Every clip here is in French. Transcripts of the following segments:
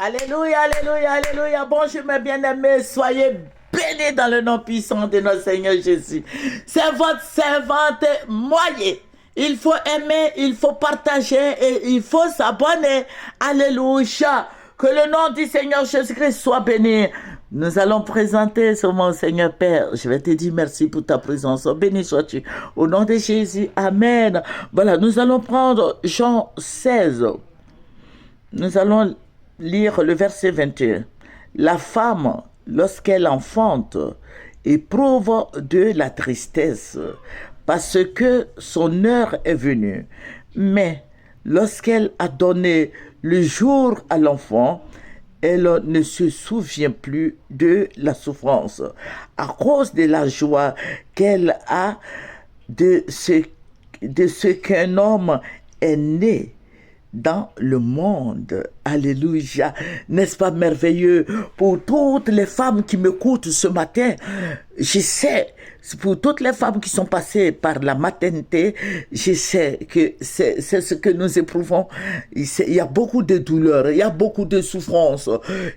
Alléluia, alléluia, alléluia. Bonjour mes bien-aimés, soyez bénis dans le nom puissant de notre Seigneur Jésus. C'est votre servante Moyer. Il faut aimer, il faut partager et il faut s'abonner. Alléluia. Que le nom du Seigneur Jésus-Christ soit béni. Nous allons présenter sur mon Seigneur Père. Je vais te dire merci pour ta présence. Béni sois-tu. Au nom de Jésus. Amen. Voilà, nous allons prendre Jean 16. Nous allons lire le verset 21. La femme, lorsqu'elle enfante, éprouve de la tristesse parce que son heure est venue. Mais lorsqu'elle a donné le jour à l'enfant, elle ne se souvient plus de la souffrance à cause de la joie qu'elle a de ce qu'un homme est né dans le monde. Alléluia. N'est-ce pas merveilleux? Pour toutes les femmes qui m'écoutent ce matin, je sais, pour toutes les femmes qui sont passées par la maternité, je sais que c'est ce que nous éprouvons. Il y a beaucoup de douleurs, il y a beaucoup de souffrances,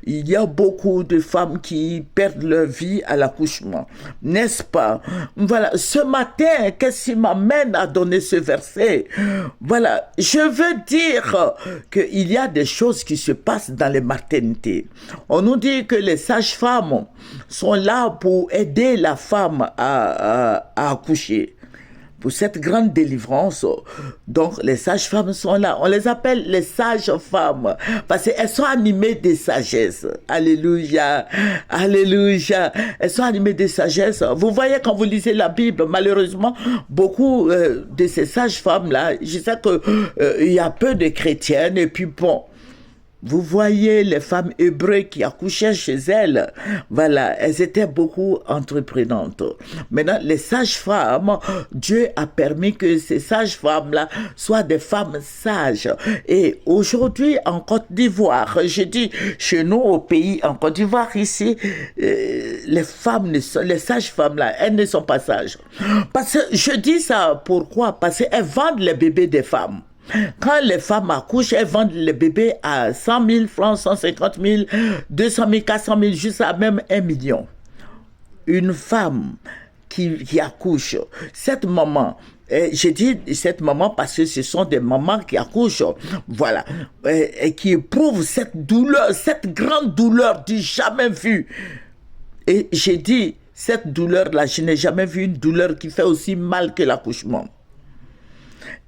il y a beaucoup de femmes qui perdent leur vie à l'accouchement. N'est-ce pas? Voilà, ce matin, qu'est-ce qui m'amène à donner ce verset? Voilà, je veux dire qu'il y a des choses qui se passent dans les maternités. On nous dit que les sages-femmes sont là pour aider la femme à accoucher. Pour cette grande délivrance, donc les sages-femmes sont là. On les appelle les sages-femmes parce qu'elles sont animées de sagesse. Alléluia, alléluia. Elles sont animées de sagesse. Vous voyez quand vous lisez la Bible, malheureusement, beaucoup de ces sages-femmes-là, je sais qu'il y a peu de chrétiennes et puis bon, vous voyez les femmes hébreues qui accouchaient chez elles, voilà, elles étaient beaucoup entreprenantes. Maintenant, les sages-femmes, Dieu a permis que ces sages-femmes-là soient des femmes sages. Et aujourd'hui, en Côte d'Ivoire, je dis chez nous au pays, en Côte d'Ivoire ici, les sages-femmes-là, elles ne sont pas sages. Parce que je dis ça, pourquoi? Parce qu'elles vendent les bébés des femmes. Quand les femmes accouchent, elles vendent les bébés à 100 000 francs, 150 000, 200 000, 400 000, jusqu'à même 1 million. Une femme qui accouche, cette maman, je dis cette maman parce que ce sont des mamans qui accouchent, voilà, et qui éprouvent cette douleur, cette grande douleur du jamais vu. Et j'ai dit, cette douleur-là, je n'ai jamais vu une douleur qui fait aussi mal que l'accouchement.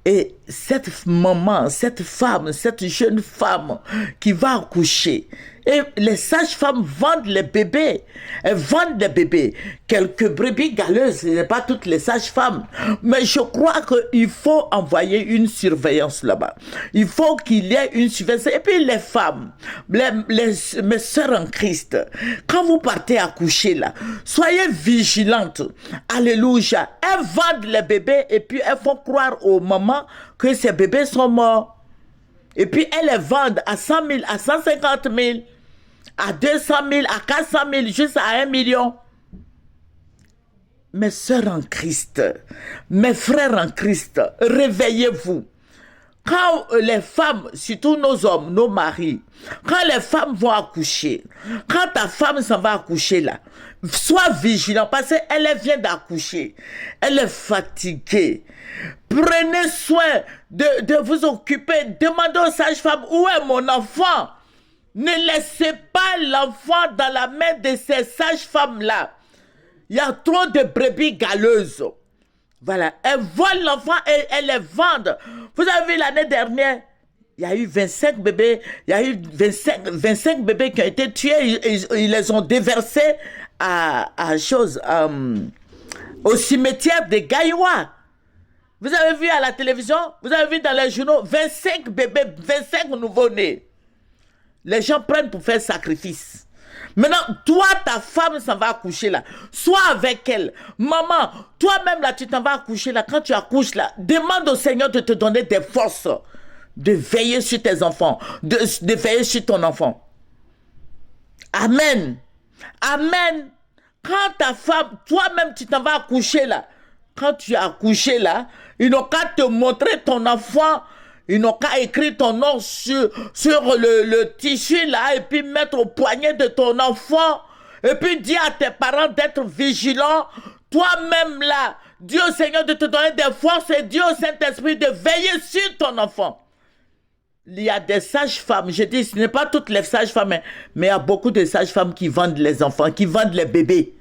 Et cette maman, cette femme, cette jeune femme qui va accoucher, et les sages-femmes vendent les bébés. Elles vendent des bébés. Quelques brebis galeuses, ce n'est pas toutes les sages-femmes. Mais je crois qu'il faut envoyer une surveillance là-bas. Il faut qu'il y ait une surveillance. Et puis les femmes, mes sœurs en Christ, quand vous partez accoucher là, soyez vigilantes. Alléluia. Elles vendent les bébés et puis elles font croire aux mamans que ces bébés sont morts. Et puis elles les vendent à 100 000, à 150 000, à 200 000, à 400 000, jusqu'à 1 million. Mes sœurs en Christ, mes frères en Christ, réveillez-vous. Quand les femmes, surtout nos hommes, nos maris, quand les femmes vont accoucher, quand ta femme s'en va accoucher là, sois vigilant parce qu'elle vient d'accoucher, elle est fatiguée. Prenez soin de vous occuper, demandez aux sages-femmes où est mon enfant. Ne laissez pas l'enfant dans la main de ces sages-femmes-là. Il y a trop de brebis galeuses. Voilà, elles volent l'enfant et elles les vendent. Vous avez vu l'année dernière, il y a eu 25 bébés, il y a eu 25 bébés qui ont été tués, ils les ont déversés au cimetière de Gaïwa. Vous avez vu à la télévision, vous avez vu dans les journaux, 25 bébés, 25 nouveau-nés. Les gens prennent pour faire sacrifice. Maintenant, toi, ta femme s'en va accoucher là. Sois avec elle. Maman, toi-même là, tu t'en vas accoucher là. Quand tu accouches là, demande au Seigneur de te donner des forces. De veiller sur tes enfants. De veiller sur ton enfant. Amen. Amen. Quand ta femme, toi-même, tu t'en vas accoucher là. Quand tu as accouché là, ils n'ont qu'à te montrer ton enfant. Ils n'ont qu'à écrire ton nom sur le tissu là et puis mettre au poignet de ton enfant. Et puis dire à tes parents d'être vigilants. Toi-même là, Dieu au Seigneur de te donner des forces et Dieu au Saint-Esprit de veiller sur ton enfant. Il y a des sages-femmes, je dis, ce n'est pas toutes les sages-femmes, mais il y a beaucoup de sages-femmes qui vendent les enfants, qui vendent les bébés.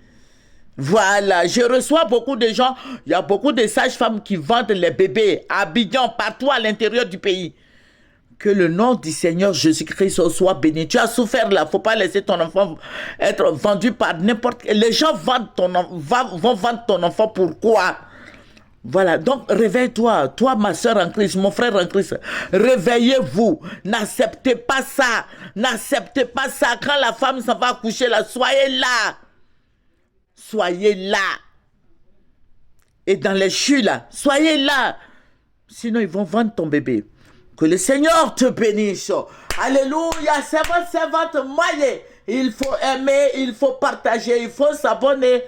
Voilà, je reçois beaucoup de gens, il y a beaucoup de sages-femmes qui vendent les bébés à Abidjan, partout à l'intérieur du pays. Que le nom du Seigneur Jésus-Christ soit béni. Tu as souffert là, il ne faut pas laisser ton enfant être vendu par n'importe quel... Les gens vont vendre ton enfant, pourquoi? Voilà, donc réveille-toi, toi ma soeur en Christ, mon frère en Christ, réveillez-vous, n'acceptez pas ça, n'acceptez pas ça. Quand la femme s'en va accoucher là, soyez là, et dans les chutes là, soyez là, sinon ils vont vendre ton bébé. Que le Seigneur te bénisse. Alléluia, servante moyenne. Il faut aimer, il faut partager, il faut s'abonner.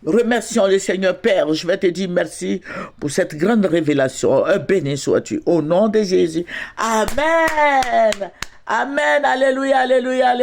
Remercions le Seigneur Père. Je vais te dire merci pour cette grande révélation. Béni sois-tu. Au nom de Jésus. Amen. Amen. Alléluia, alléluia, alléluia.